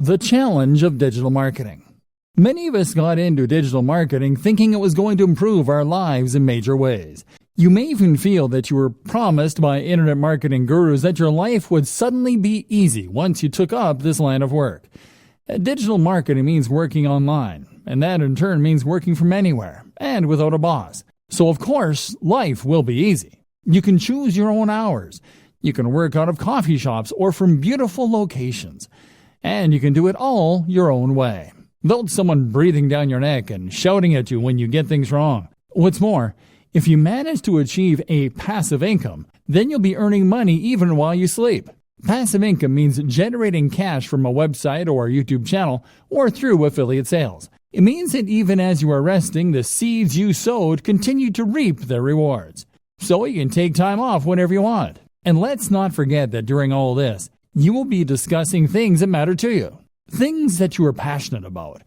The challenge of digital marketing. Many of us got into digital marketing thinking it was going to improve our lives in major ways. You may even feel that you were promised by internet marketing gurus that your life would suddenly be easy once you took up this line of work. Digital marketing means working online, and that in turn means working from anywhere and without a boss. So of course, life will be easy. You can choose your own hours. You can work out of coffee shops or from beautiful locations. And you can do it all your own way, without someone breathing down your neck and shouting at you when you get things wrong. What's more, if you manage to achieve a passive income, then you'll be earning money even while you sleep. Passive income means generating cash from a website or a YouTube channel or through affiliate sales. It means that even as you are resting, the seeds you sowed continue to reap their rewards. So you can take time off whenever you want. And let's not forget that during all this, you will be discussing things that matter to you. Things that you are passionate about.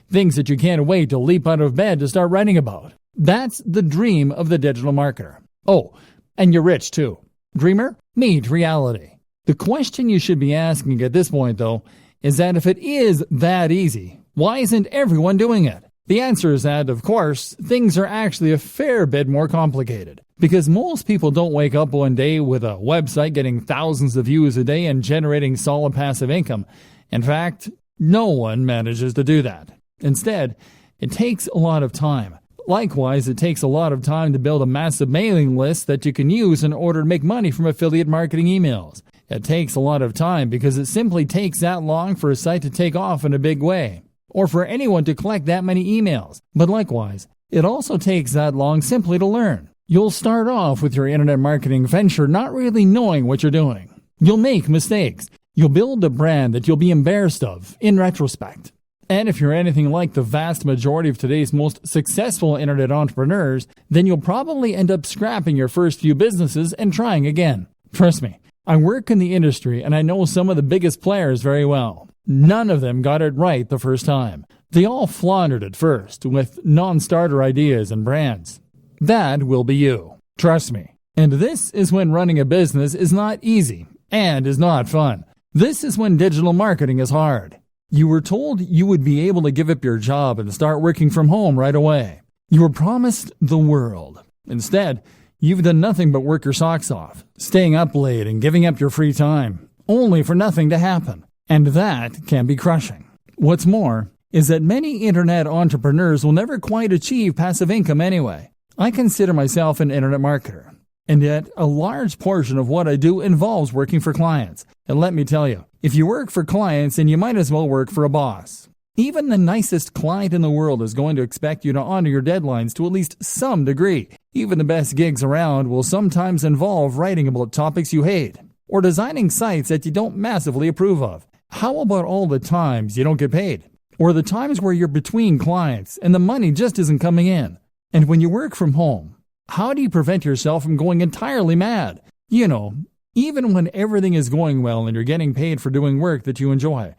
Things that you can't wait to leap out of bed to start writing about. That's the dream of the digital marketer. Oh, and you're rich too. Dreamer, meet reality. The question you should be asking at this point, though, is that if it is that easy, why isn't everyone doing it? The answer is that, of course, things are actually a fair bit more complicated. Because most people don't wake up one day with a website getting thousands of views a day and generating solid passive income. In fact, no one manages to do that. Instead, it takes a lot of time. Likewise, it takes a lot of time to build a massive mailing list that you can use in order to make money from affiliate marketing emails. It takes a lot of time because it simply takes that long for a site to take off in a big way, or for anyone to collect that many emails. But likewise, it also takes that long simply to learn. You'll start off with your internet marketing venture not really knowing what you're doing. You'll make mistakes. You'll build a brand that you'll be embarrassed of in retrospect. And if you're anything like the vast majority of today's most successful internet entrepreneurs, then you'll probably end up scrapping your first few businesses and trying again. Trust me, I work in the industry and I know some of the biggest players very well. None of them got it right the first time. They all floundered at first with non-starter ideas and brands. That will be you. Trust me. And this is when running a business is not easy and is not fun. This is when digital marketing is hard. You were told you would be able to give up your job and start working from home right away. You were promised the world. Instead, you've done nothing but work your socks off, staying up late and giving up your free time, only for nothing to happen. And that can be crushing. What's more is that many internet entrepreneurs will never quite achieve passive income anyway. I consider myself an internet marketer, and yet a large portion of what I do involves working for clients. And let me tell you, if you work for clients, then you might as well work for a boss. Even the nicest client in the world is going to expect you to honor your deadlines to at least some degree. Even the best gigs around will sometimes involve writing about topics you hate, or designing sites that you don't massively approve of. How about all the times you don't get paid? Or the times where you're between clients and the money just isn't coming in? And when you work from home, how do you prevent yourself from going entirely mad? You know, even when everything is going well and you're getting paid for doing work that you enjoy,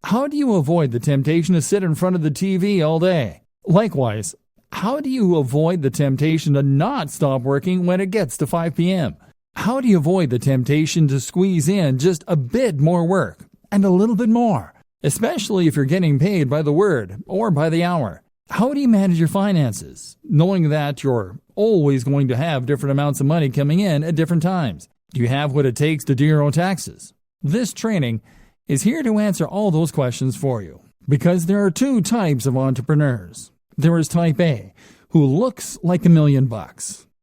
how do you avoid the temptation to sit in front of the TV all day? Likewise, how do you avoid the temptation to not stop working when it gets to 5 p.m.? How do you avoid the temptation to squeeze in just a bit more work and a little bit more, especially if you're getting paid by the word or by the hour? How do you manage your finances, knowing that you're always going to have different amounts of money coming in at different times? Do you have what it takes to do your own taxes? This training is here to answer all those questions for you, because there are two types of entrepreneurs. There is type A, who looks like $1 million.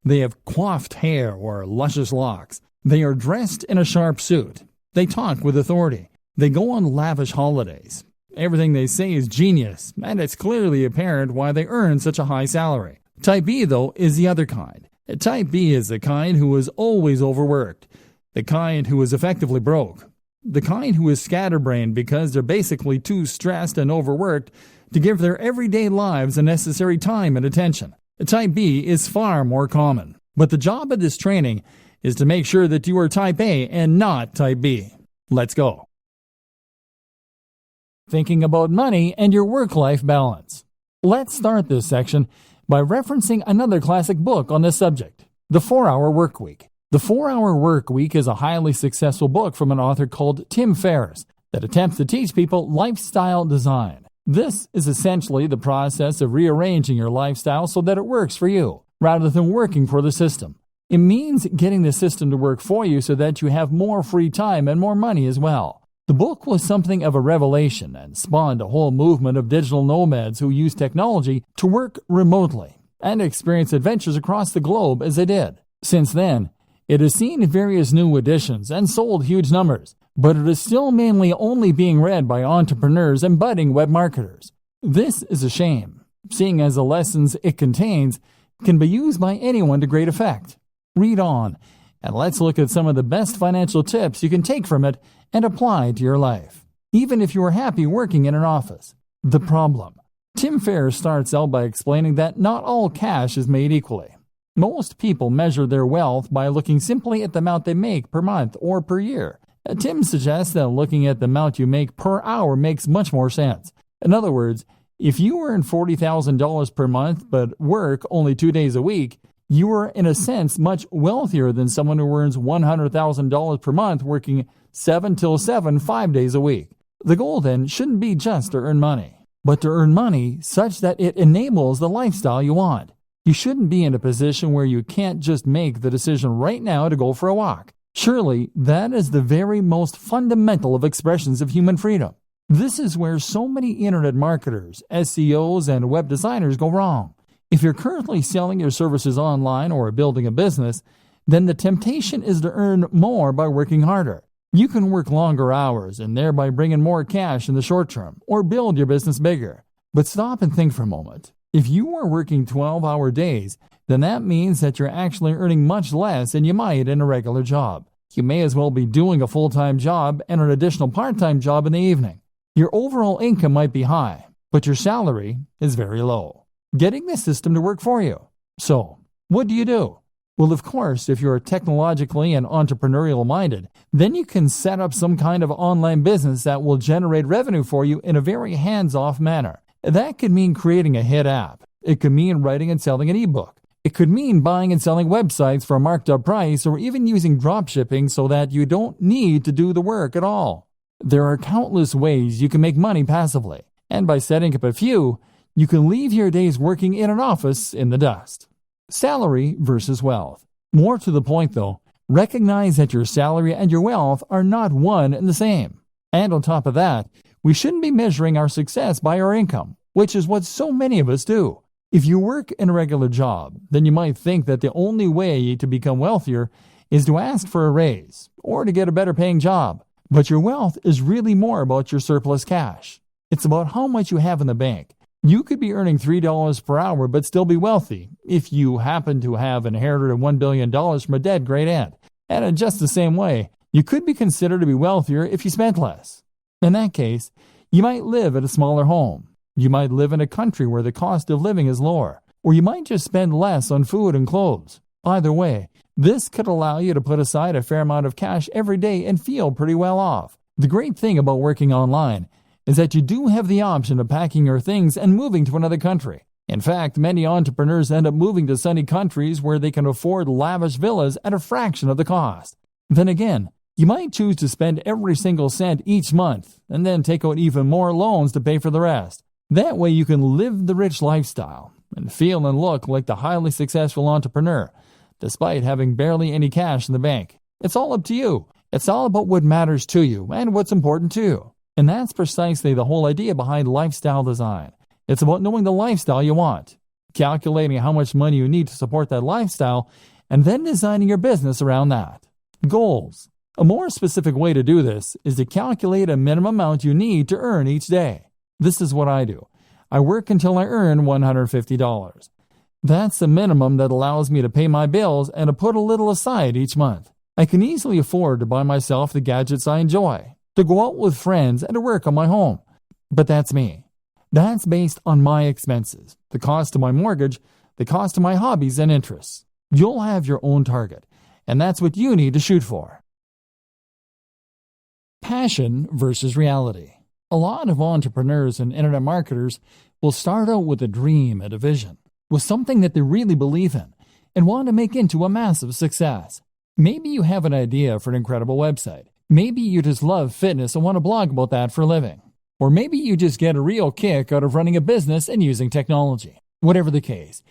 They have coiffed hair or luscious locks. They are dressed in a sharp suit. They talk with authority. They go on lavish holidays. Everything they say is genius, and it's clearly apparent why they earn such a high salary. Type B, though, is the other kind. Type B is the kind who is always overworked, the kind who is effectively broke, the kind who is scatterbrained because they're basically too stressed and overworked to give their everyday lives the necessary time and attention. Type B is far more common, but the job of this training is to make sure that you are Type A and not Type B. Let's go. Thinking about money and your work-life balance. Let's start this section by referencing another classic book on this subject, The 4-Hour Workweek. The 4-Hour Workweek is a highly successful book from an author called Tim Ferriss. that attempts to teach people lifestyle design. This is essentially the process of rearranging your lifestyle so that it works for you, rather than working for the system. It means getting the system to work for you so that you have more free time and more money as well. The book was something of a revelation and spawned a whole movement of digital nomads who use technology to work remotely and experience adventures across the globe as they did. Since then, it has seen various new editions and sold huge numbers, but it is still mainly only being read by entrepreneurs and budding web marketers. This is a shame, seeing as the lessons it contains can be used by anyone to great effect. Read on, and let's look at some of the best financial tips you can take from it and apply to your life, even if you are happy working in an office. The problem. Tim Ferriss starts out by explaining that not all cash is made equally. Most people measure their wealth by looking simply at the amount they make per month or per year. Tim suggests that looking at the amount you make per hour makes much more sense. In other words, if you earn $40,000 per month but work only 2 days a week, you are in a sense much wealthier than someone who earns $100,000 per month working 7 till 7, 5 days a week. The goal then shouldn't be just to earn money, but to earn money such that it enables the lifestyle you want. You shouldn't be in a position where you can't just make the decision right now to go for a walk. Surely, that is the very most fundamental of expressions of human freedom. This is where so many internet marketers, SEOs, and web designers go wrong. If you're currently selling your services online or building a business, then the temptation is to earn more by working harder. You can work longer hours and thereby bring in more cash in the short term, or build your business bigger. But stop and think for a moment. If you are working 12-hour days, then that means that you're actually earning much less than you might in a regular job. You may as well be doing a full-time job and an additional part-time job in the evening. Your overall income might be high, but your salary is very low. Getting the system to work for you. So, what do? Well, of course, if you're technologically and entrepreneurial minded, then you can set up some kind of online business that will generate revenue for you in a very hands-off manner. That could mean creating a hit app. It could mean writing and selling an ebook. It could mean buying and selling websites for a marked up price, or even using dropshipping so that you don't need to do the work at all. There are countless ways you can make money passively, and by setting up a few, you can leave your days working in an office in the dust. Salary versus wealth. More to the point though, recognize that your salary and your wealth are not one and the same. And on top of that, we shouldn't be measuring our success by our income, which is what so many of us do. If you work in a regular job, then you might think that the only way to become wealthier is to ask for a raise or to get a better paying job. But your wealth is really more about your surplus cash. It's about how much you have in the bank. You could be earning $3 per hour but still be wealthy if you happen to have inherited $1 billion from a dead great aunt. And in just the same way, you could be considered to be wealthier if you spent less. In that case, you might live at a smaller home. You might live in a country where the cost of living is lower, or you might just spend less on food and clothes. Either way, this could allow you to put aside a fair amount of cash every day and feel pretty well off. The great thing about working online is that you do have the option of packing your things and moving to another country. In fact, many entrepreneurs end up moving to sunny countries where they can afford lavish villas at a fraction of the cost. Then again, you might choose to spend every single cent each month and then take out even more loans to pay for the rest. That way you can live the rich lifestyle and feel and look like the highly successful entrepreneur, despite having barely any cash in the bank. It's all up to you. It's all about what matters to you and what's important to you. And that's precisely the whole idea behind lifestyle design. It's about knowing the lifestyle you want, calculating how much money you need to support that lifestyle, and then designing your business around that. Goals. A more specific way to do this is to calculate a minimum amount you need to earn each day. This is what I do. I work until I earn $150. That's the minimum that allows me to pay my bills and to put a little aside each month. I can easily afford to buy myself the gadgets I enjoy, to go out with friends, and to work on my home. But that's me. That's based on my expenses, the cost of my mortgage, the cost of my hobbies and interests. You'll have your own target, and that's what you need to shoot for. Passion versus reality. A lot of entrepreneurs and internet marketers will start out with a dream and a vision, with something that they really believe in and want to make into a massive success. Maybe you have an idea for an incredible website. Maybe you just love fitness and want to blog about that for a living. Or maybe you just get a real kick out of running a business and using technology. Whatever the case,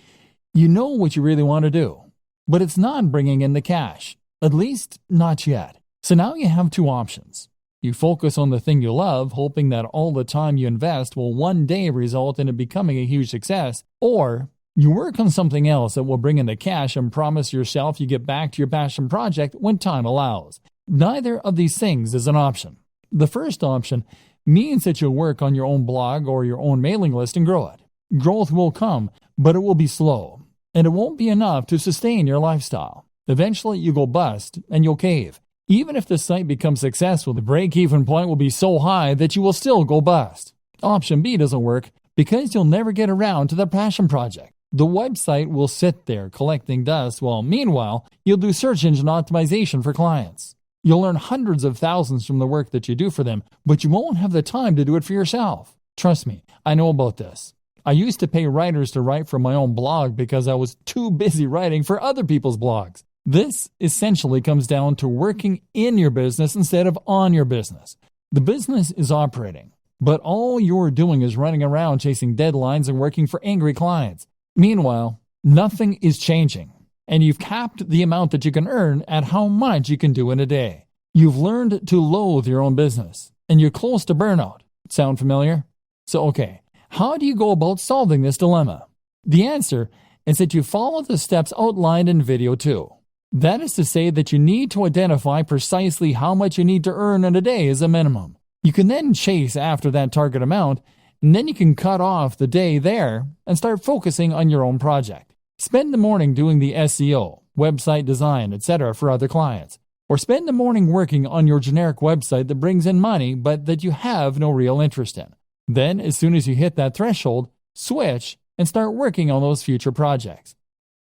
you know what you really want to do, but it's not bringing in the cash, at least not yet. So now you have two options. You focus on the thing you love, hoping that all the time you invest will one day result in it becoming a huge success, or you work on something else that will bring in the cash and promise yourself you get back to your passion project when time allows. Neither of these things is an option. The first option means that you'll work on your own blog or your own mailing list and grow it. Growth will come, but it will be slow, and it won't be enough to sustain your lifestyle. Eventually, you go bust and you'll cave. Even if the site becomes successful, the break-even point will be so high that you will still go bust. Option B doesn't work because you'll never get around to the passion project. The website will sit there collecting dust while, meanwhile, you'll do search engine optimization for clients. You'll earn hundreds of thousands from the work that you do for them, but you won't have the time to do it for yourself. Trust me, I know about this. I used to pay writers to write for my own blog because I was too busy writing for other people's blogs. This essentially comes down to working in your business instead of on your business. The business is operating, but all you're doing is running around chasing deadlines and working for angry clients. Meanwhile, nothing is changing, and you've capped the amount that you can earn at how much you can do in a day. You've learned to loathe your own business, and you're close to burnout. Sound familiar? So, okay, how do you go about solving this dilemma? The answer is that you follow the steps outlined in video 2. That is to say that you need to identify precisely how much you need to earn in a day as a minimum. You can then chase after that target amount, and then you can cut off the day there and start focusing on your own project. Spend the morning doing the SEO, website design, etc. for other clients. Or spend the morning working on your generic website that brings in money but that you have no real interest in. Then, as soon as you hit that threshold, switch and start working on those future projects.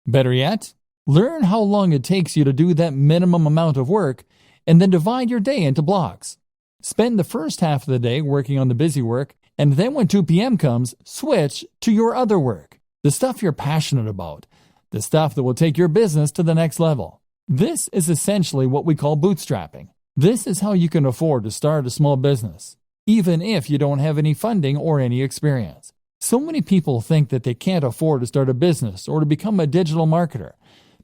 Better yet, learn how long it takes you to do that minimum amount of work and then divide your day into blocks. Spend the first half of the day working on the busy work, and then when 2 p.m. comes, switch to your other work, the stuff you're passionate about, the stuff that will take your business to the next level. This is essentially what we call bootstrapping. This is how you can afford to start a small business, even if you don't have any funding or any experience. So many people think that they can't afford to start a business or to become a digital marketer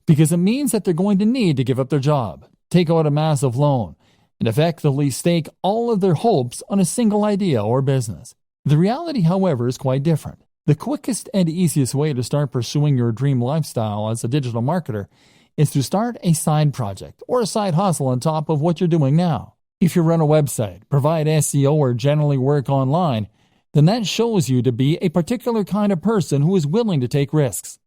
because it means that they're going to need to give up their job, take out a massive loan, and effectively stake all of their hopes on a single idea or business. The reality, however, is quite different. The quickest and easiest way to start pursuing your dream lifestyle as a digital marketer is to start a side project or a side hustle on top of what you're doing now. If you run a website, provide SEO, or generally work online, then that shows you to be a particular kind of person who is willing to take risks,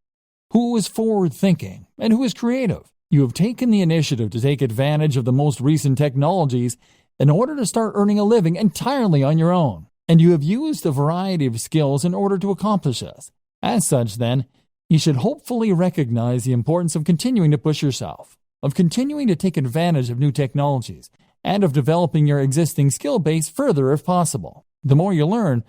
who is forward-thinking, and who is creative. You have taken the initiative to take advantage of the most recent technologies in order to start earning a living entirely on your own, and you have used a variety of skills in order to accomplish this. As such, then, you should hopefully recognize the importance of continuing to push yourself, of continuing to take advantage of new technologies, and of developing your existing skill base further if possible. The more you learn,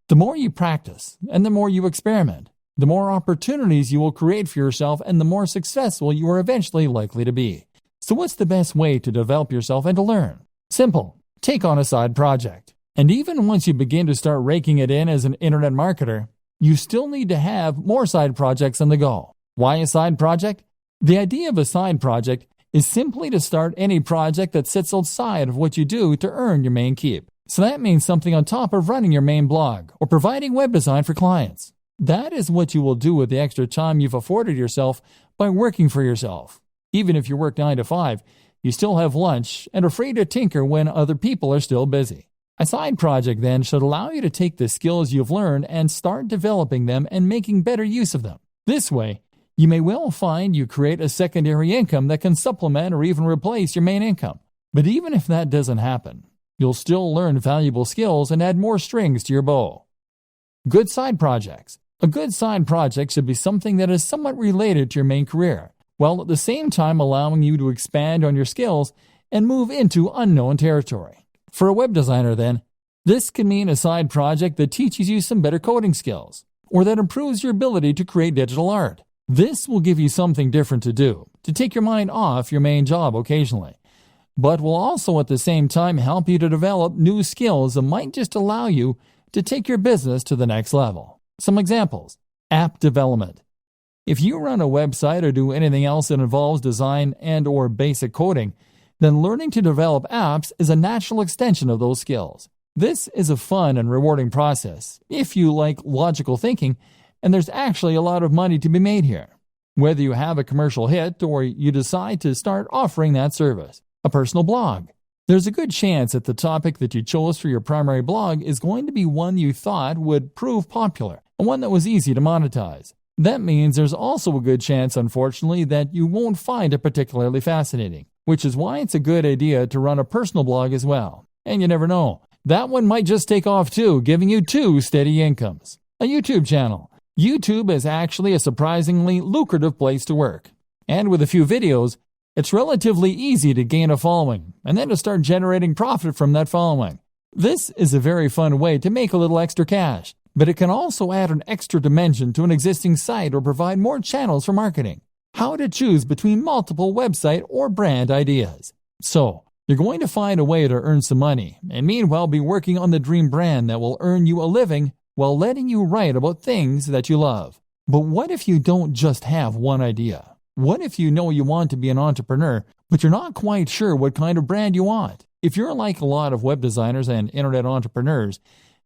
the more you practice, and the more you experiment, the more opportunities you will create for yourself and the more successful you are eventually likely to be. So what's the best way to develop yourself and to learn? Simple. Take on a side project. And even once you begin to start raking it in as an internet marketer, you still need to have more side projects on the go. Why a side project? The idea of a side project is simply to start any project that sits outside of what you do to earn your main keep. So that means something on top of running your main blog or providing web design for clients. That is what you will do with the extra time you've afforded yourself by working for yourself. Even if you work 9 to 5, you still have lunch and are free to tinker when other people are still busy. A side project, then, should allow you to take the skills you've learned and start developing them and making better use of them. This way, you may well find you create a secondary income that can supplement or even replace your main income. But even if that doesn't happen, you'll still learn valuable skills and add more strings to your bow. Good side projects. A good side project should be something that is somewhat related to your main career, while at the same time allowing you to expand on your skills and move into unknown territory. For a web designer, then, this can mean a side project that teaches you some better coding skills, or that improves your ability to create digital art. This will give you something different to do, to take your mind off your main job occasionally. but will also at the same time help you to develop new skills that might just allow you to take your business to the next level. Some examples: app development. If you run a website or do anything else that involves design and/or basic coding, then learning to develop apps is a natural extension of those skills. This is a fun and rewarding process if you like logical thinking, and there's actually a lot of money to be made here. Whether you have a commercial hit or you decide to start offering that service. A personal blog. There's a good chance that the topic that you chose for your primary blog is going to be one you thought would prove popular and one that was easy to monetize. That means there's also a good chance, unfortunately, that you won't find it particularly fascinating, which is why it's a good idea to run a personal blog as well. And you never know, that one might just take off too, giving you 2 steady incomes. A YouTube channel. YouTube is actually a surprisingly lucrative place to work. And with a few videos, it's relatively easy to gain a following and then to start generating profit from that following. This is a very fun way to make a little extra cash, but it can also add an extra dimension to an existing site or provide more channels for marketing. How to choose between multiple website or brand ideas. So, you're going to find a way to earn some money and meanwhile be working on the dream brand that will earn you a living while letting you write about things that you love. But what if you don't just have one idea? What if you know you want to be an entrepreneur, but you're not quite sure what kind of brand you want? If you're like a lot of web designers and internet entrepreneurs,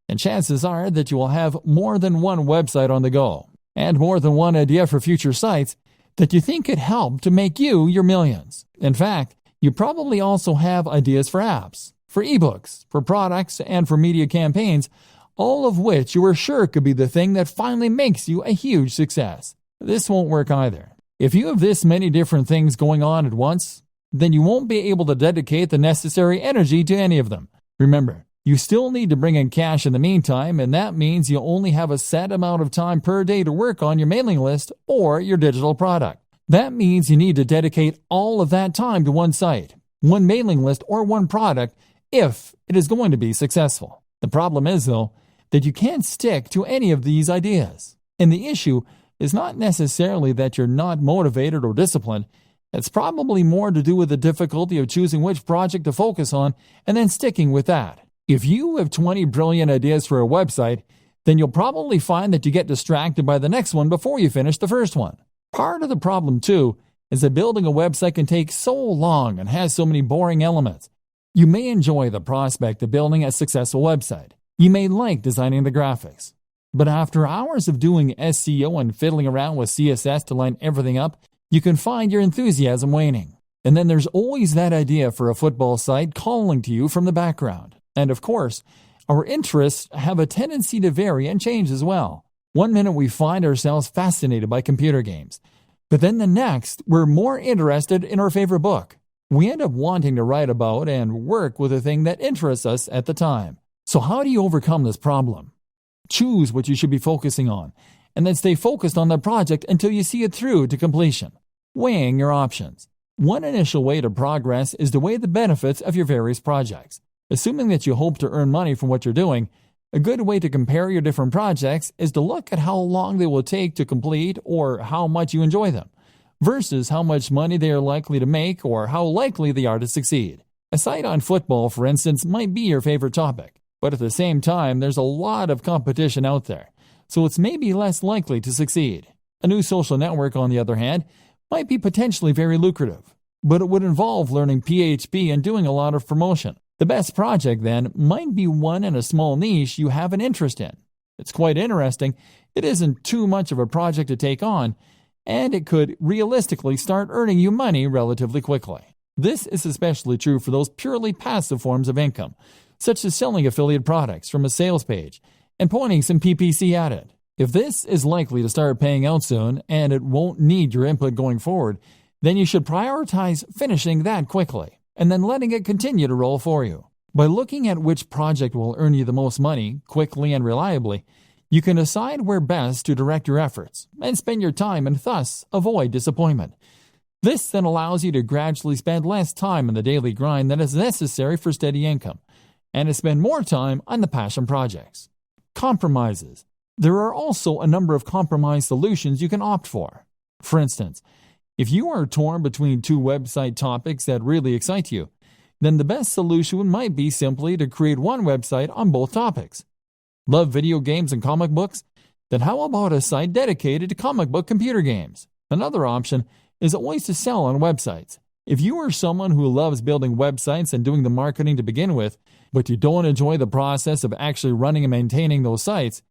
then chances are that you will have more than one website on the go and more than one idea for future sites that you think could help to make you your millions. In fact, you probably also have ideas for apps, for ebooks, for products, and for media campaigns, all of which you are sure could be the thing that finally makes you a huge success. This won't work either. If you have this many different things going on at once, then you won't be able to dedicate the necessary energy to any of them. Remember, you still need to bring in cash in the meantime, and that means you only have a set amount of time per day to work on your mailing list or your digital product. That means you need to dedicate all of that time to one site, one mailing list, or one product if it is going to be successful. The problem is, though, that you can't stick to any of these ideas. And the issue is not necessarily that you're not motivated or disciplined. It's probably more to do with the difficulty of choosing which project to focus on and then sticking with that. If you have 20 brilliant ideas for a website, then you'll probably find that you get distracted by the next one before you finish the first one. Part of the problem, too, is that building a website can take so long and has so many boring elements. You may enjoy the prospect of building a successful website. You may like designing the graphics. But after hours of doing SEO and fiddling around with CSS to line everything up, you can find your enthusiasm waning. And then there's always that idea for a football site calling to you from the background. And of course, our interests have a tendency to vary and change as well. One minute we find ourselves fascinated by computer games, but then the next we're more interested in our favorite book. We end up wanting to write about and work with a thing that interests us at the time. So how do you overcome this problem? Choose what you should be focusing on, and then stay focused on that project until you see it through to completion. Weighing your options. One initial way to progress is to weigh the benefits of your various projects. Assuming that you hope to earn money from what you're doing, a good way to compare your different projects is to look at how long they will take to complete or how much you enjoy them, versus how much money they are likely to make or how likely they are to succeed. A site on football, for instance, might be your favorite topic, but at the same time, there's a lot of competition out there, so it's maybe less likely to succeed. A new social network, on the other hand, might be potentially very lucrative, but it would involve learning PHP and doing a lot of promotion. The best project, then, might be one in a small niche you have an interest in. It's quite interesting, it isn't too much of a project to take on, and it could realistically start earning you money relatively quickly. This is especially true for those purely passive forms of income, such as selling affiliate products from a sales page and pointing some PPC at it. If this is likely to start paying out soon and it won't need your input going forward, then you should prioritize finishing that quickly and then letting it continue to roll for you. By looking at which project will earn you the most money, quickly and reliably, you can decide where best to direct your efforts and spend your time and thus avoid disappointment. This then allows you to gradually spend less time in the daily grind than is necessary for steady income and to spend more time on the passion projects. Compromises. There are also a number of compromise solutions you can opt for. For instance, if you are torn between 2 website topics that really excite you, then the best solution might be simply to create one website on both topics. Love video games and comic books? Then how about a site dedicated to comic book computer games? Another option is always to sell on websites. If you are someone who loves building websites and doing the marketing to begin with, but you don't enjoy the process of actually running and maintaining those sites,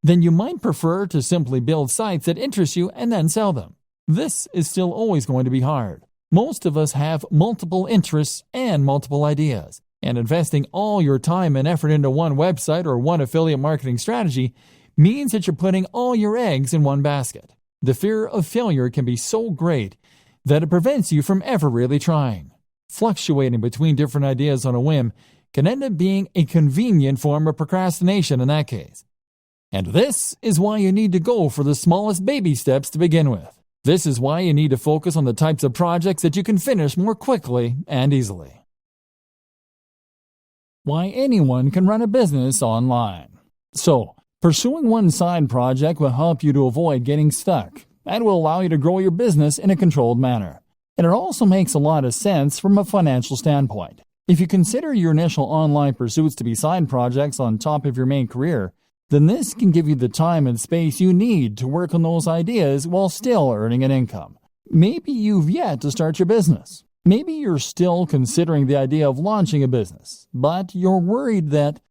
then you might prefer to simply build sites that interest you and then sell them. This is still always going to be hard. Most of us have multiple interests and multiple ideas, and investing all your time and effort into one website or one affiliate marketing strategy means that you're putting all your eggs in one basket. The fear of failure can be so great that it prevents you from ever really trying. Fluctuating between different ideas on a whim can end up being a convenient form of procrastination in that case. And this is why you need to go for the smallest baby steps to begin with. This is why you need to focus on the types of projects that you can finish more quickly and easily. Why anyone can run a business online. So, pursuing one side project will help you to avoid getting stuck and will allow you to grow your business in a controlled manner. And it also makes a lot of sense from a financial standpoint. If you consider your initial online pursuits to be side projects on top of your main career, then this can give you the time and space you need to work on those ideas while still earning an income. Maybe you've yet to start your business. Maybe you're still considering the idea of launching a business, but you're worried that,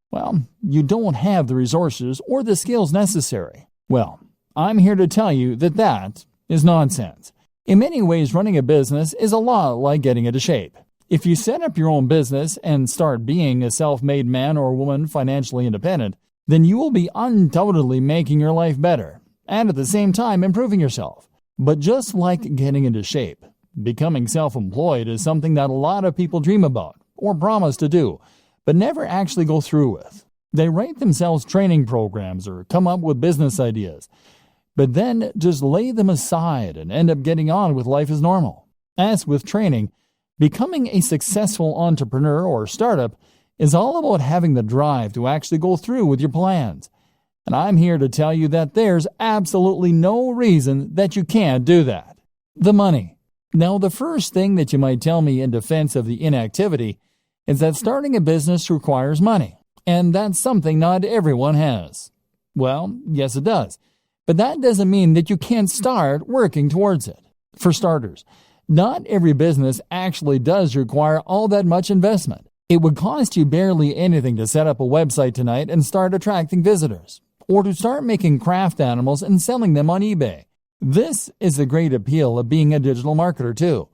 you don't have the resources or the skills necessary. Well, I'm here to tell you that that is nonsense. In many ways, running a business is a lot like getting into shape. If you set up your own business and start being a self-made man or woman financially independent, then you will be undoubtedly making your life better, and at the same time improving yourself. But just like getting into shape, becoming self-employed is something that a lot of people dream about, or promise to do, but never actually go through with. They write themselves training programs or come up with business ideas, but then just lay them aside and end up getting on with life as normal. As with training, becoming a successful entrepreneur or startup is all about having the drive to actually go through with your plans. And I'm here to tell you that there's absolutely no reason that you can't do that. The money. Now, the first thing that you might tell me in defense of the inactivity is that starting a business requires money, and that's something not everyone has. Well, yes it does, but that doesn't mean that you can't start working towards it. For starters, not every business actually does require all that much investment. It would cost you barely anything to set up a website tonight and start attracting visitors, or to start making craft animals and selling them on eBay. This is the great appeal of being a digital marketer too.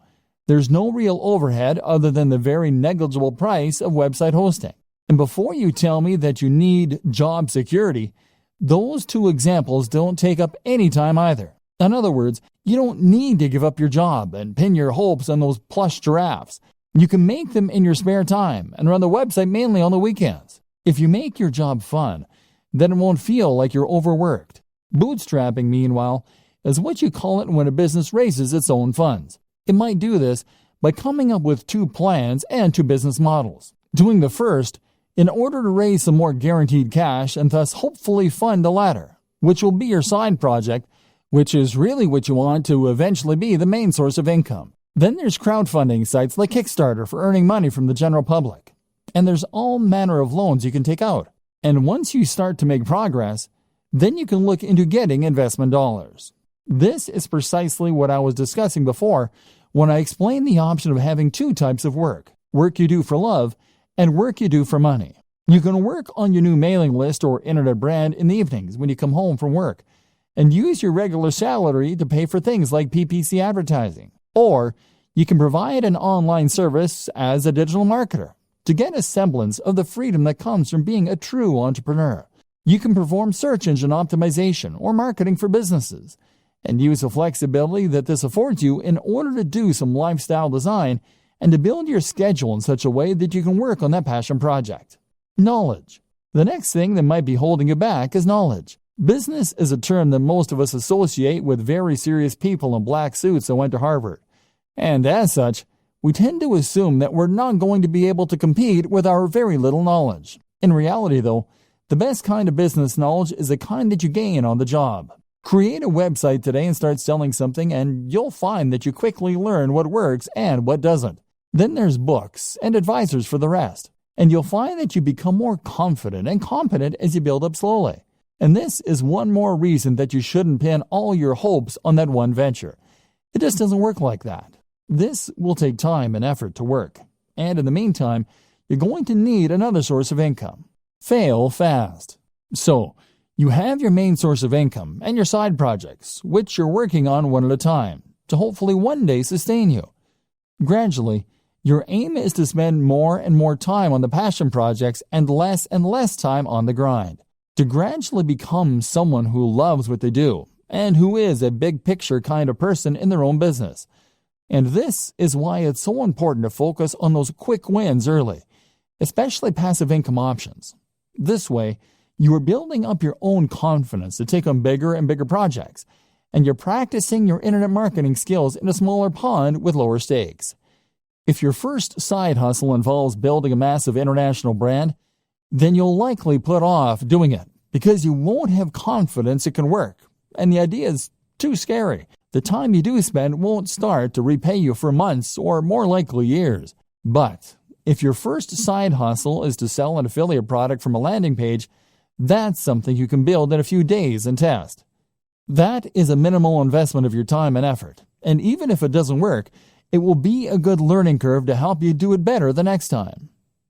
There's no real overhead other than the very negligible price of website hosting. And before you tell me that you need job security, those two examples don't take up any time either. In other words, you don't need to give up your job and pin your hopes on those plush giraffes. You can make them in your spare time and run the website mainly on the weekends. If you make your job fun, then it won't feel like you're overworked. Bootstrapping, meanwhile, is what you call it when a business raises its own funds. It might do this by coming up with two plans and two business models. Doing the first in order to raise some more guaranteed cash and thus hopefully fund the latter, which will be your side project, which is really what you want to eventually be the main source of income. Then there's crowdfunding sites like Kickstarter for earning money from the general public. And there's all manner of loans you can take out. And once you start to make progress, then you can look into getting investment dollars. This is precisely what I was discussing before when I explained the option of having two types of work you do for love and work you do for money. You can work on your new mailing list or internet brand in the evenings when you come home from work and use your regular salary to pay for things like PPC advertising. Or you can provide an online service as a digital marketer to get a semblance of the freedom that comes from being a true entrepreneur. You can perform search engine optimization or marketing for businesses and use the flexibility that this affords you in order to do some lifestyle design and to build your schedule in such a way that you can work on that passion project. Knowledge. The next thing that might be holding you back is knowledge. Business is a term that most of us associate with very serious people in black suits that went to Harvard. And as such, we tend to assume that we're not going to be able to compete with our very little knowledge. In reality, though, the best kind of business knowledge is the kind that you gain on the job. Create a website today and start selling something, and you'll find that you quickly learn what works and what doesn't. Then there's books and advisors for the rest. And you'll find that you become more confident and competent as you build up slowly. And this is one more reason that you shouldn't pin all your hopes on that one venture. It just doesn't work like that. This will take time and effort to work. And in the meantime, you're going to need another source of income. Fail fast. So, you have your main source of income and your side projects, which you're working on one at a time, to hopefully one day sustain you. Gradually, your aim is to spend more and more time on the passion projects and less time on the grind. To gradually become someone who loves what they do and who is a big picture kind of person in their own business. And this is why it's so important to focus on those quick wins early, especially passive income options. This way, you are building up your own confidence to take on bigger and bigger projects, and you're practicing your internet marketing skills in a smaller pond with lower stakes. If your first side hustle involves building a massive international brand, then you'll likely put off doing it because you won't have confidence it can work, and the idea is too scary. The time you do spend won't start to repay you for months or more likely years. But if your first side hustle is to sell an affiliate product from a landing page, that's something you can build in a few days and test. That is a minimal investment of your time and effort, and even if it doesn't work, it will be a good learning curve to help you do it better the next time.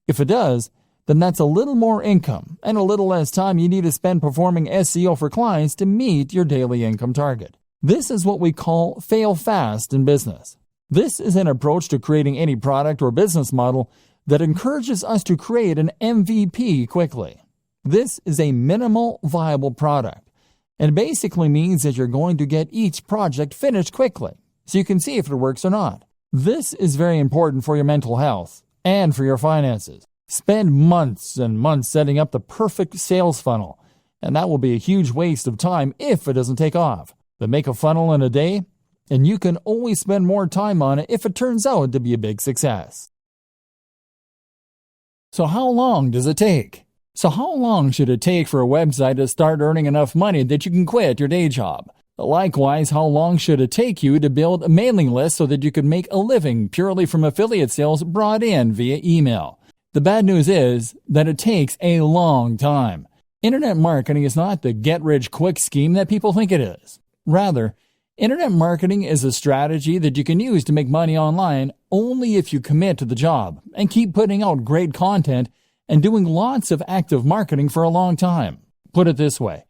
If it does, then that's a little more income and a little less time you need to spend performing SEO for clients to meet your daily income target. This is what we call fail fast in business. This is an approach to creating any product or business model that encourages us to create an MVP quickly. This is a minimal viable product, and basically means that you're going to get each project finished quickly, so you can see if it works or not. This is very important for your mental health and for your finances. Spend months and months setting up the perfect sales funnel, and that will be a huge waste of time if it doesn't take off. But make a funnel in a day, and you can always spend more time on it if it turns out to be a big success. So how long does it take? So how long should it take for a website to start earning enough money that you can quit your day job? Likewise, how long should it take you to build a mailing list so that you could make a living purely from affiliate sales brought in via email? The bad news is that it takes a long time. Internet marketing is not the get-rich-quick scheme that people think it is. Rather, internet marketing is a strategy that you can use to make money online only if you commit to the job and keep putting out great content and doing lots of active marketing for a long time. Put it this way,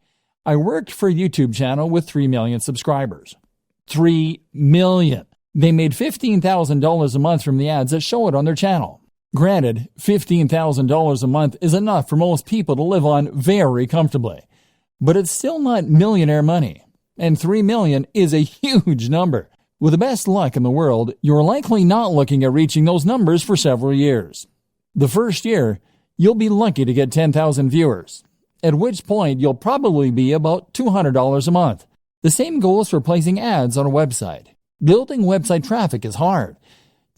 I worked for a YouTube channel with 3 million subscribers. 3 million! They made $15,000 a month from the ads that show it on their channel. Granted, $15,000 a month is enough for most people to live on very comfortably, but it's still not millionaire money, and 3 million is a huge number. With the best luck in the world, you're likely not looking at reaching those numbers for several years. The first year, you'll be lucky to get 10,000 viewers, at which point you'll probably be about $200 a month. The same goes for placing ads on a website. Building website traffic is hard.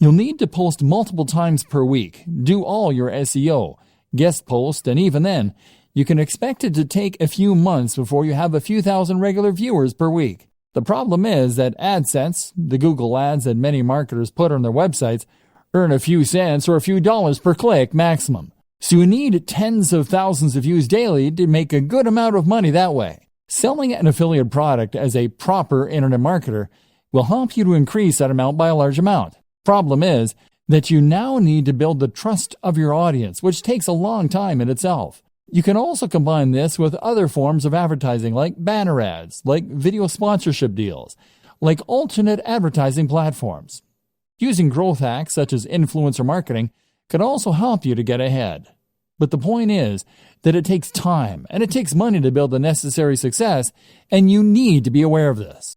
You'll need to post multiple times per week, do all your SEO, guest post, and even then, you can expect it to take a few months before you have a few thousand regular viewers per week. The problem is that AdSense, the Google ads that many marketers put on their websites, earn a few cents or a few dollars per click maximum. So you need tens of thousands of views daily to make a good amount of money that way. Selling an affiliate product as a proper internet marketer will help you to increase that amount by a large amount. Problem is that you now need to build the trust of your audience, which takes a long time in itself. You can also combine this with other forms of advertising like banner ads, like video sponsorship deals, like alternate advertising platforms. Using growth hacks such as influencer marketing can also help you to get ahead. But the point is that it takes time and it takes money to build the necessary success, and you need to be aware of this.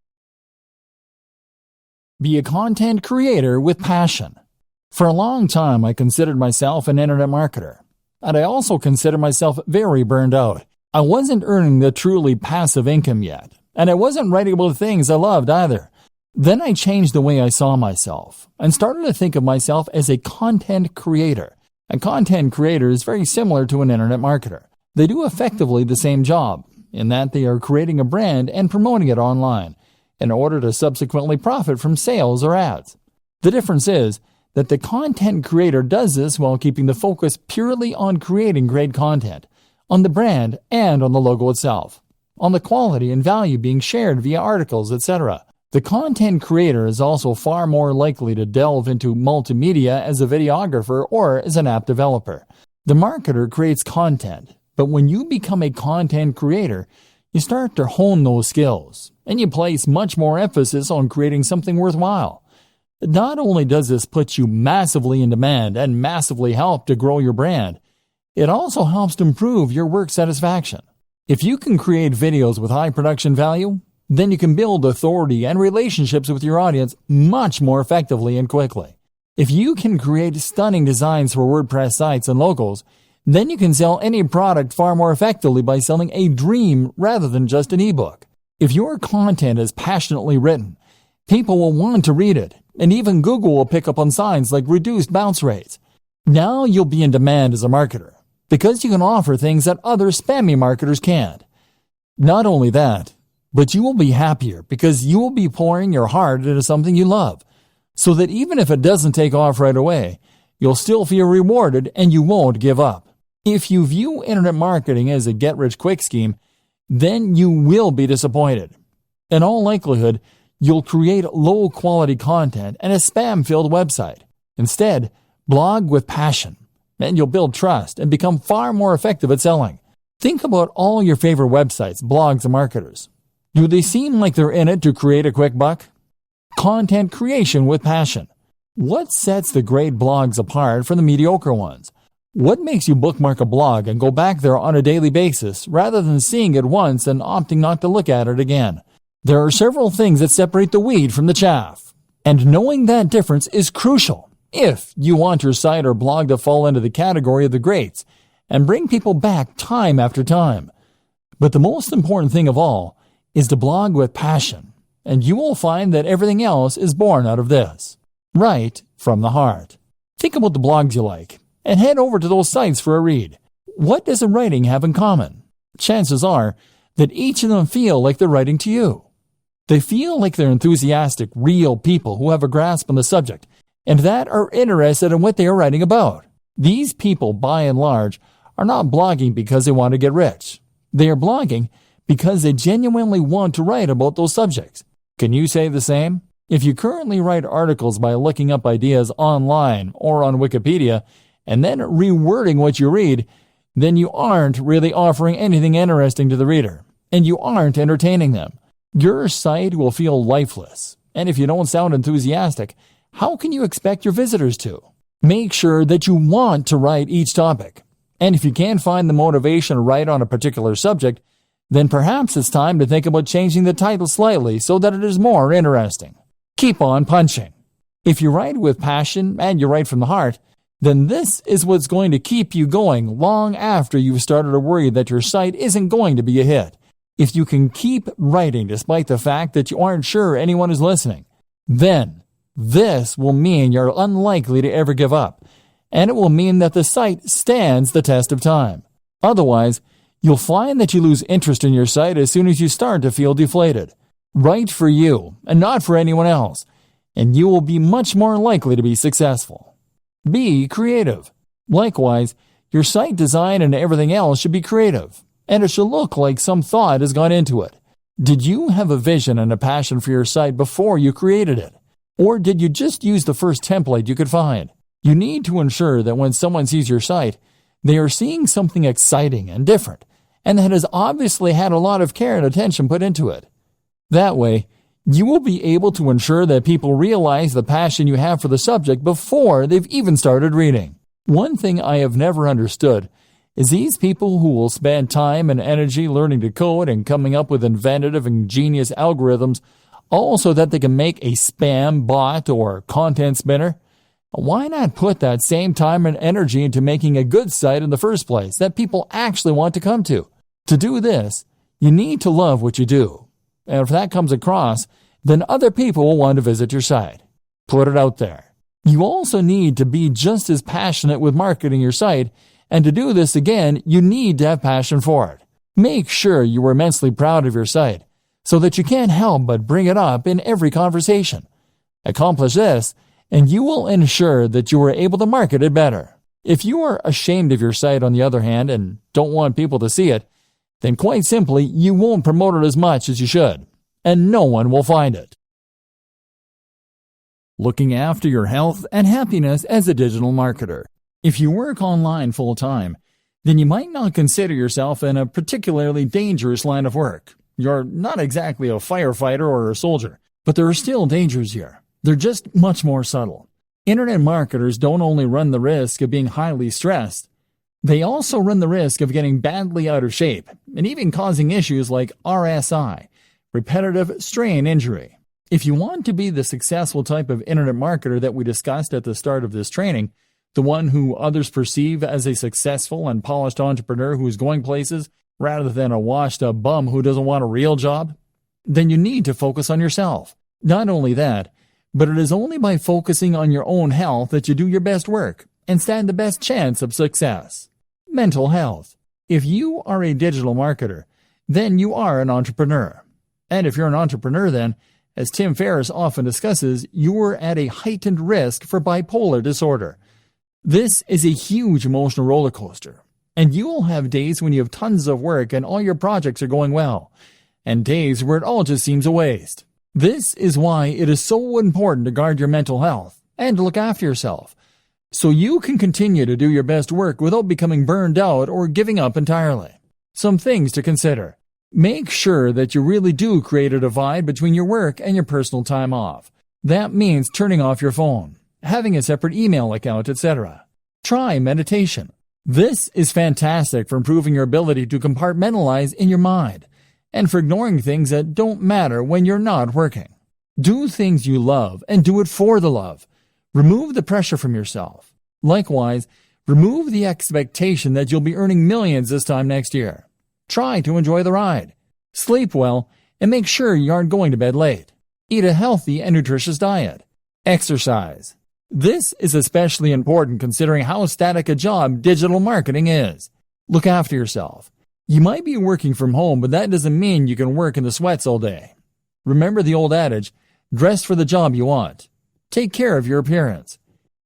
Be a content creator with passion. For a long time, I considered myself an internet marketer, and I also considered myself very burned out. I wasn't earning the truly passive income yet, and I wasn't writing about things I loved either. Then I changed the way I saw myself and started to think of myself as a content creator. A content creator is very similar to an internet marketer. They do effectively the same job, in that they are creating a brand and promoting it online in order to subsequently profit from sales or ads. The difference is that the content creator does this while keeping the focus purely on creating great content, on the brand and on the logo itself, on the quality and value being shared via articles, etc. The content creator is also far more likely to delve into multimedia as a videographer or as an app developer. The marketer creates content, but when you become a content creator, you start to hone those skills, and you place much more emphasis on creating something worthwhile. Not only does this put you massively in demand and massively help to grow your brand, it also helps to improve your work satisfaction. If you can create videos with high production value, then you can build authority and relationships with your audience much more effectively and quickly. If you can create stunning designs for WordPress sites and logos, then you can sell any product far more effectively by selling a dream rather than just an ebook. If your content is passionately written, people will want to read it, and even Google will pick up on signs like reduced bounce rates. Now you'll be in demand as a marketer, because you can offer things that other spammy marketers can't. Not only that, but you will be happier because you will be pouring your heart into something you love, so that even if it doesn't take off right away, you'll still feel rewarded and you won't give up. If you view internet marketing as a get-rich-quick scheme, then you will be disappointed. In all likelihood, you'll create low-quality content and a spam-filled website. Instead, blog with passion, and you'll build trust and become far more effective at selling. Think about all your favorite websites, blogs, and marketers. Do they seem like they're in it to create a quick buck? Content creation with passion. What sets the great blogs apart from the mediocre ones? What makes you bookmark a blog and go back there on a daily basis rather than seeing it once and opting not to look at it again? There are several things that separate the wheat from the chaff, and knowing that difference is crucial if you want your site or blog to fall into the category of the greats and bring people back time after time. But the most important thing of all is to blog with passion, and you will find that everything else is born out of this, right from the heart. Think about the blogs you like, and head over to those sites for a read. What does the writing have in common? Chances are that each of them feel like they're writing to you. They feel like they're enthusiastic, real people who have a grasp on the subject, and that are interested in what they are writing about. These people, by and large, are not blogging because they want to get rich. They are blogging because they genuinely want to write about those subjects. Can you say the same? If you currently write articles by looking up ideas online or on Wikipedia and then rewording what you read, then you aren't really offering anything interesting to the reader, and you aren't entertaining them. Your site will feel lifeless, and if you don't sound enthusiastic, how can you expect your visitors to? Make sure that you want to write each topic, and if you can't find the motivation to write on a particular subject, then perhaps it's time to think about changing the title slightly so that it is more interesting. Keep on punching. If you write with passion and you write from the heart, then this is what's going to keep you going long after you've started to worry that your site isn't going to be a hit. If you can keep writing despite the fact that you aren't sure anyone is listening, then this will mean you're unlikely to ever give up, and it will mean that the site stands the test of time. Otherwise, you'll find that you lose interest in your site as soon as you start to feel deflated. Write for you and not for anyone else, and you will be much more likely to be successful. Be creative. Likewise, your site design and everything else should be creative, and it should look like some thought has gone into it. Did you have a vision and a passion for your site before you created it? Or did you just use the first template you could find? You need to ensure that when someone sees your site, they are seeing something exciting and different, and that has obviously had a lot of care and attention put into it. That way, you will be able to ensure that people realize the passion you have for the subject before they've even started reading. One thing I have never understood is these people who will spend time and energy learning to code and coming up with inventive and ingenious algorithms all so that they can make a spam bot or content spinner. Why not put that same time and energy into making a good site in the first place that people actually want to come to? To do this, you need to love what you do. And if that comes across, then other people will want to visit your site. Put it out there. You also need to be just as passionate with marketing your site, and to do this again, you need to have passion for it. Make sure you are immensely proud of your site, so that you can't help but bring it up in every conversation. Accomplish this, and you will ensure that you are able to market it better. If you are ashamed of your site, on the other hand, and don't want people to see it, then quite simply, you won't promote it as much as you should, and no one will find it. Looking after your health and happiness as a digital marketer. If you work online full-time, then you might not consider yourself in a particularly dangerous line of work. You're not exactly a firefighter or a soldier, but there are still dangers here. They're just much more subtle. Internet marketers don't only run the risk of being highly stressed, they also run the risk of getting badly out of shape and even causing issues like RSI, repetitive strain injury. If you want to be the successful type of internet marketer that we discussed at the start of this training, the one who others perceive as a successful and polished entrepreneur who is going places rather than a washed-up bum who doesn't want a real job, then you need to focus on yourself. Not only that, but it is only by focusing on your own health that you do your best work and stand the best chance of success. Mental health. If you are a digital marketer, then you are an entrepreneur. And if you're an entrepreneur, then, as Tim Ferriss often discusses, you are at a heightened risk for bipolar disorder. This is a huge emotional roller coaster, and you will have days when you have tons of work and all your projects are going well, and days where it all just seems a waste. This is why it is so important to guard your mental health and to look after yourself, so you can continue to do your best work without becoming burned out or giving up entirely. Some things to consider. Make sure that you really do create a divide between your work and your personal time off. That means turning off your phone, having a separate email account, etc. Try meditation. This is fantastic for improving your ability to compartmentalize in your mind and for ignoring things that don't matter when you're not working. Do things you love and do it for the love. Remove the pressure from yourself. Likewise, remove the expectation that you'll be earning millions this time next year. Try to enjoy the ride. Sleep well and make sure you aren't going to bed late. Eat a healthy and nutritious diet. Exercise. This is especially important considering how static a job digital marketing is. Look after yourself. You might be working from home, but that doesn't mean you can work in the sweats all day. Remember the old adage, dress for the job you want. Take care of your appearance.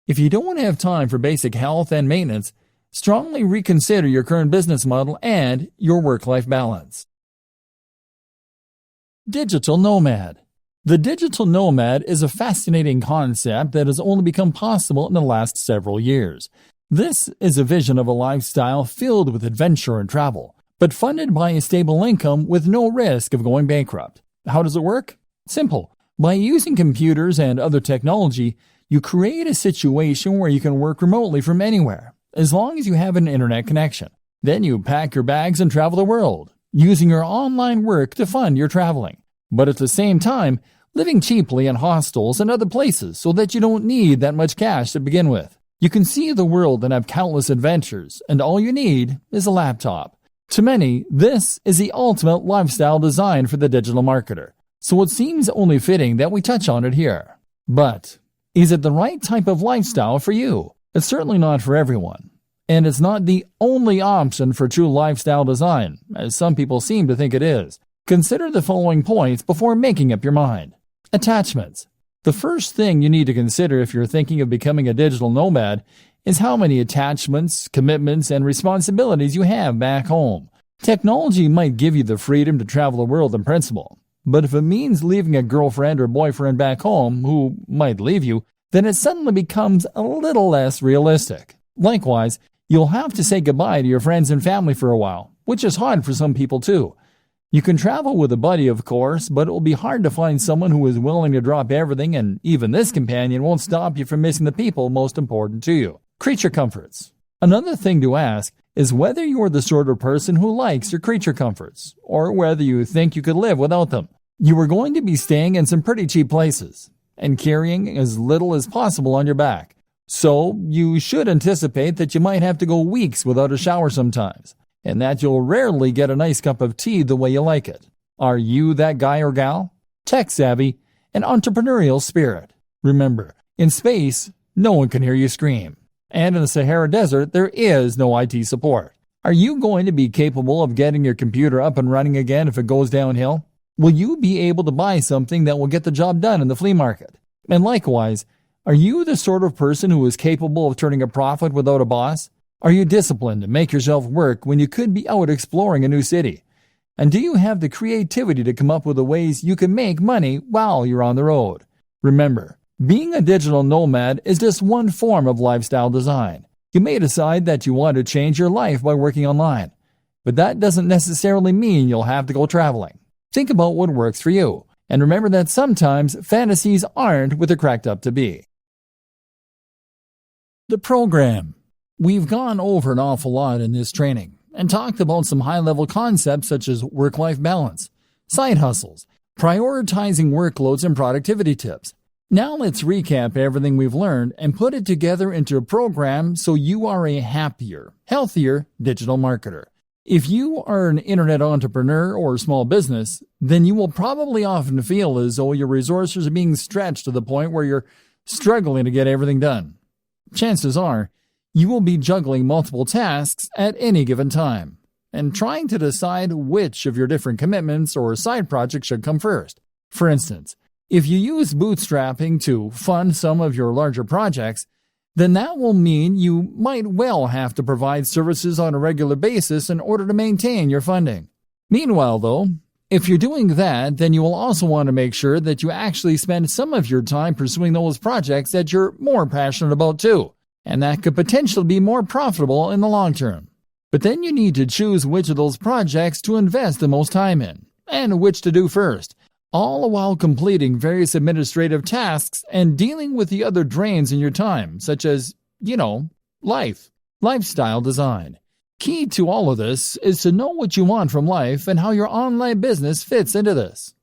If you don't have time for basic health and maintenance, strongly reconsider your current business model and your work-life balance. Digital nomad. The digital nomad is a fascinating concept that has only become possible in the last several years. This is a vision of a lifestyle filled with adventure and travel, but funded by a stable income with no risk of going bankrupt. How does it work? Simple. By using computers and other technology, you create a situation where you can work remotely from anywhere, as long as you have an internet connection. Then you pack your bags and travel the world, using your online work to fund your traveling. But at the same time, living cheaply in hostels and other places so that you don't need that much cash to begin with. You can see the world and have countless adventures, and all you need is a laptop. To many, this is the ultimate lifestyle design for the digital marketer. So it seems only fitting that we touch on it here. But is it the right type of lifestyle for you? It's certainly not for everyone. And it's not the only option for true lifestyle design, as some people seem to think it is. Consider the following points before making up your mind. Attachments. The first thing you need to consider if you're thinking of becoming a digital nomad is how many attachments, commitments, and responsibilities you have back home. Technology might give you the freedom to travel the world in principle. But if it means leaving a girlfriend or boyfriend back home who might leave you, then it suddenly becomes a little less realistic. Likewise, you'll have to say goodbye to your friends and family for a while, which is hard for some people too. You can travel with a buddy, of course, but it will be hard to find someone who is willing to drop everything, and even this companion won't stop you from missing the people most important to you. Creature comforts. Another thing to ask is whether you're the sort of person who likes your creature comforts, or whether you think you could live without them. You are going to be staying in some pretty cheap places, and carrying as little as possible on your back. So you should anticipate that you might have to go weeks without a shower sometimes, and that you'll rarely get a nice cup of tea the way you like it. Are you that guy or gal? Tech savvy and entrepreneurial spirit. Remember, in space, no one can hear you scream. And in the Sahara Desert, there is no IT support. Are you going to be capable of getting your computer up and running again if it goes downhill? Will you be able to buy something that will get the job done in the flea market? And likewise, Are you the sort of person who is capable of turning a profit without a boss? Are you disciplined to make yourself work when you could be out exploring a new city? And do you have the creativity to come up with the ways you can make money while you're on the road? Remember, being a digital nomad is just one form of lifestyle design. You may decide that you want to change your life by working online, but that doesn't necessarily mean you'll have to go traveling. Think about what works for you, and remember that sometimes fantasies aren't what they're cracked up to be. The program. We've gone over an awful lot in this training and talked about some high-level concepts such as work-life balance, side hustles, prioritizing workloads, and productivity tips. Now let's recap everything we've learned and put it together into a program so you are a happier, healthier digital marketer. If you are an internet entrepreneur or small business, then you will probably often feel as though your resources are being stretched to the point where you're struggling to get everything done. Chances are, you will be juggling multiple tasks at any given time and trying to decide which of your different commitments or side projects should come first. For instance, if you use bootstrapping to fund some of your larger projects, then that will mean you might well have to provide services on a regular basis in order to maintain your funding. Meanwhile, though, if you're doing that, then you will also want to make sure that you actually spend some of your time pursuing those projects that you're more passionate about too, and that could potentially be more profitable in the long term. But then you need to choose which of those projects to invest the most time in, and which to do first, all while completing various administrative tasks and dealing with the other drains in your time, such as, lifestyle design. Key to all of this is to know what you want from life and how your online business fits into this.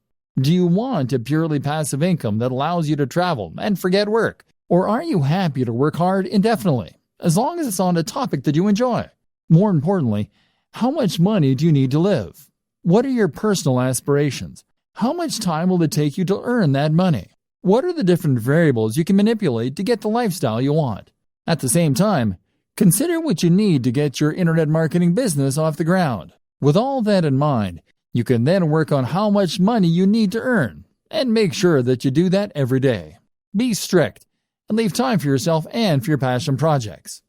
Do you want a purely passive income that allows you to travel and forget work? Or are you happy to work hard indefinitely, as long as it's on a topic that you enjoy? More importantly, how much money do you need to live? What are your personal aspirations? How much time will it take you to earn that money? What are the different variables you can manipulate to get the lifestyle you want? At the same time, consider what you need to get your internet marketing business off the ground. With all that in mind, you can then work on how much money you need to earn and make sure that you do that every day. Be strict and leave time for yourself and for your passion projects.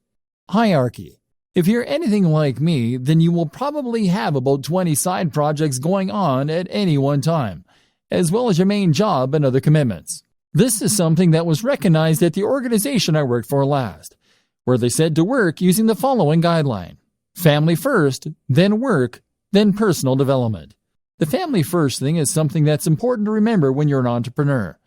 Hierarchy. If you're anything like me, then you will probably have about 20 side projects going on at any one time, as well as your main job and other commitments. This is something that was recognized at the organization I worked for last, where they said to work using the following guideline: family first, then work, then personal development. The family first thing is something that's important to remember when you're an entrepreneur,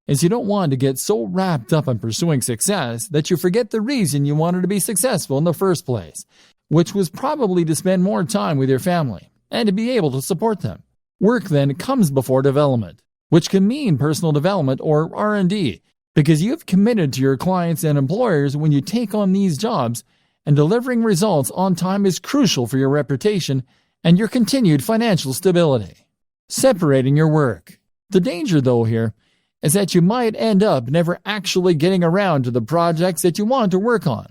as you don't want to get so wrapped up in pursuing success that you forget the reason you wanted to be successful in the first place, which was probably to spend more time with your family and to be able to support them. Work then comes before development, which can mean personal development or R&D, because you've committed to your clients and employers when you take on these jobs, and delivering results on time is crucial for your reputation and your continued financial stability. Separating your work. The danger, though, here is that you might end up never actually getting around to the projects that you want to work on,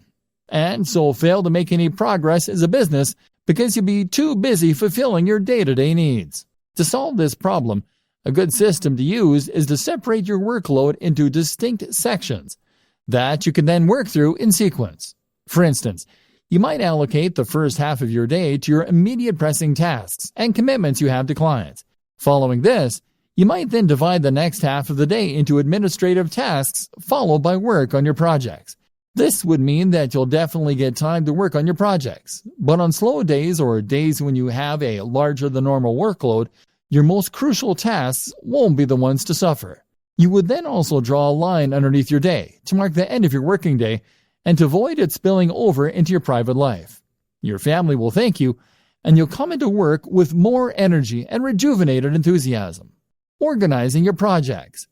and so fail to make any progress as a business because you'll be too busy fulfilling your day-to-day needs. To solve this problem, a good system to use is to separate your workload into distinct sections that you can then work through in sequence. For instance, you might allocate the first half of your day to your immediate pressing tasks and commitments you have to clients. Following this, you might then divide the next half of the day into administrative tasks, followed by work on your projects. This would mean that you'll definitely get time to work on your projects, but on slow days or days when you have a larger than normal workload, your most crucial tasks won't be the ones to suffer. You would then also draw a line underneath your day to mark the end of your working day and to avoid it spilling over into your private life. Your family will thank you, and you'll come into work with more energy and rejuvenated enthusiasm. Organizing your projects.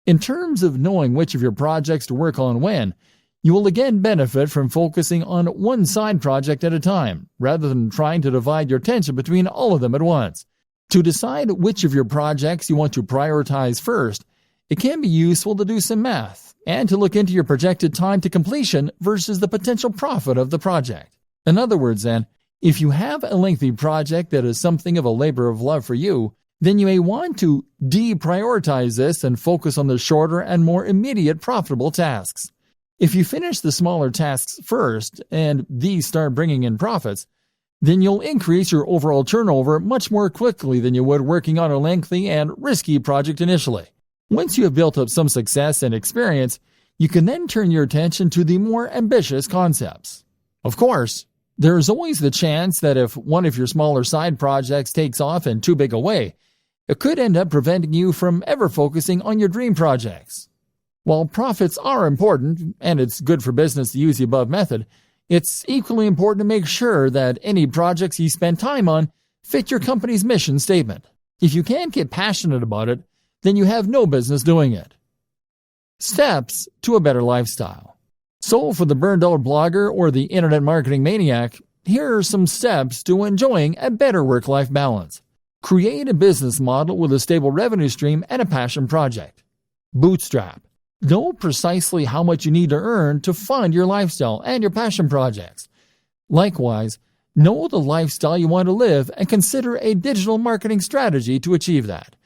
In terms of knowing which of your projects to work on when, you will again benefit from focusing on one side project at a time, rather than trying to divide your attention between all of them at once. To decide which of your projects you want to prioritize first, it can be useful to do some math and to look into your projected time to completion versus the potential profit of the project. In other words, then, if you have a lengthy project that is something of a labor of love for you, then you may want to deprioritize this and focus on the shorter and more immediate profitable tasks. If you finish the smaller tasks first and these start bringing in profits, then you'll increase your overall turnover much more quickly than you would working on a lengthy and risky project initially. Once you have built up some success and experience, you can then turn your attention to the more ambitious concepts. Of course, there is always the chance that if one of your smaller side projects takes off in too big a way, it could end up preventing you from ever focusing on your dream projects. While profits are important, and it's good for business to use the above method, it's equally important to make sure that any projects you spend time on fit your company's mission statement. If you can't get passionate about it, then you have no business doing it. Steps to a better lifestyle. So for the burned-out blogger or the internet marketing maniac, here are some steps to enjoying a better work-life balance. Create a business model with a stable revenue stream and a passion project. Bootstrap. Know precisely how much you need to earn to fund your lifestyle and your passion projects. Likewise, know the lifestyle you want to live and consider a digital marketing strategy to achieve that.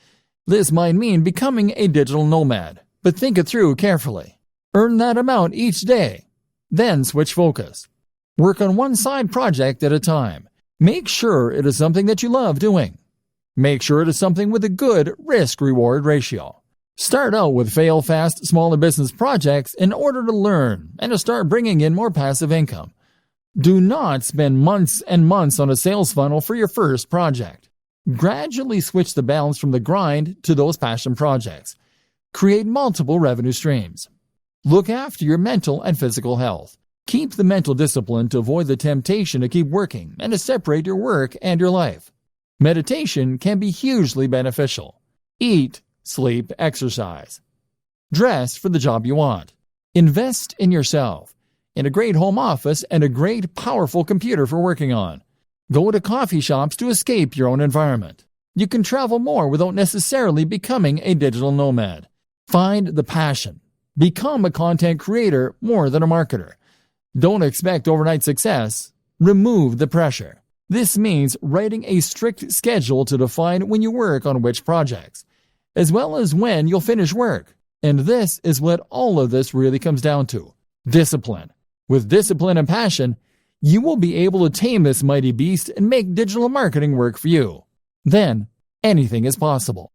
This might mean becoming a digital nomad, but think it through carefully. Earn that amount each day. Then switch focus. Work on one side project at a time. Make sure it is something that you love doing. Make sure it is something with a good risk-reward ratio. Start out with fail-fast, smaller business projects in order to learn and to start bringing in more passive income. Do not spend months and months on a sales funnel for your first project. Gradually switch the balance from the grind to those passion projects. Create multiple revenue streams. Look after your mental and physical health. Keep the mental discipline to avoid the temptation to keep working and to separate your work and your life. Meditation can be hugely beneficial. Eat, sleep, exercise. Dress for the job you want. Invest in yourself, in a great home office and a great, powerful computer for working on. Go to coffee shops to escape your own environment. You can travel more without necessarily becoming a digital nomad. Find the passion. Become a content creator more than a marketer. Don't expect overnight success. Remove the pressure. This means writing a strict schedule to define when you work on which projects, as well as when you'll finish work. And this is what all of this really comes down to: discipline. With discipline and passion, you will be able to tame this mighty beast and make digital marketing work for you. Then, anything is possible.